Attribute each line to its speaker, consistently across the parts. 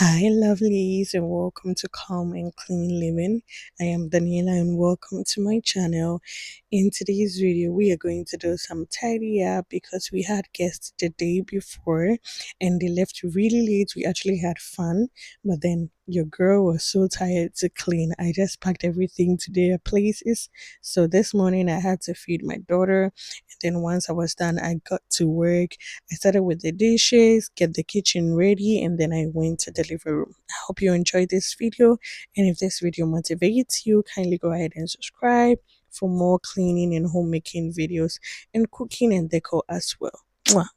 Speaker 1: Hi, lovelies, and welcome to Calm and Clean Living. I am Daniela, and welcome to my channel. In today's video, we are going to do some tidy up because we had guests the day before and they left really late. We actually had fun, but then your girl was so tired to clean. I just packed everything to their places. So this morning, I had to feed my daughter, and then once I was done, I got to work. I started with the dishes, get the kitchen ready, and then I went to the living room. I hope you enjoyed this video. And if this video motivates you, kindly go ahead and subscribe for more cleaning and homemaking videos and cooking and decor as well. Mwah.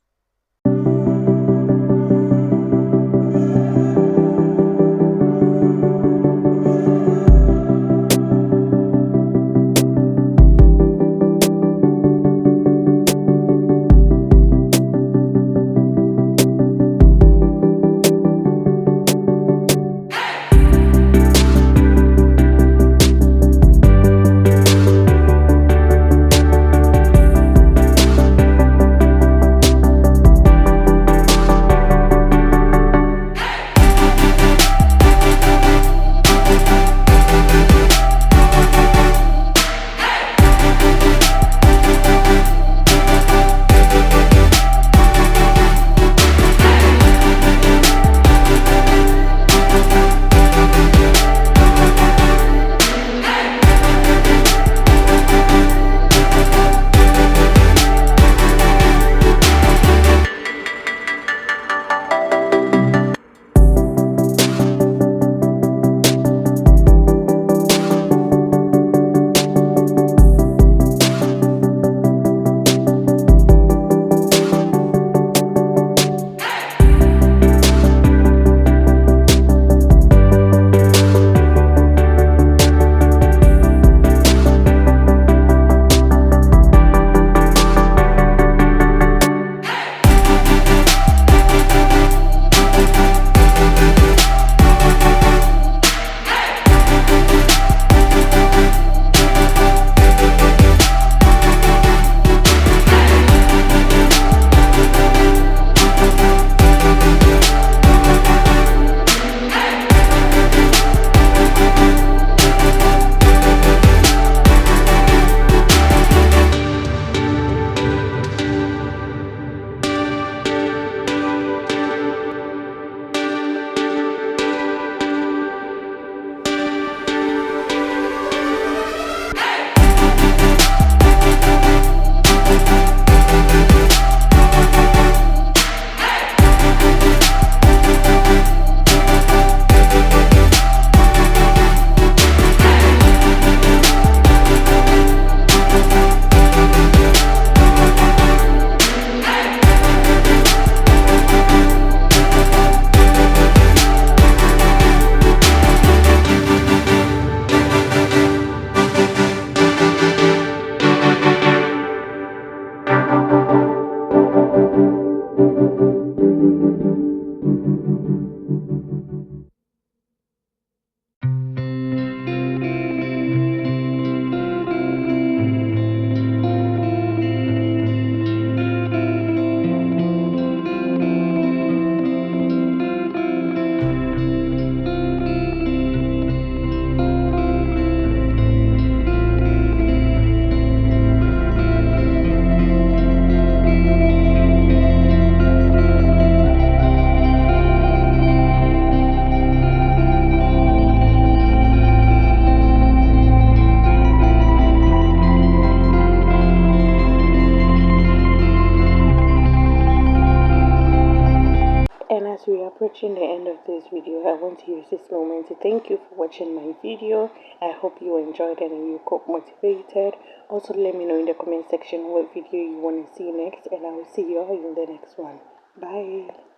Speaker 1: And as we are approaching the end of this video, I want to use this moment to thank you for watching my video. I hope you enjoyed and you got motivated. Also, let me know in the comment section what video you want to see next, and I will see you all in the next one. Bye.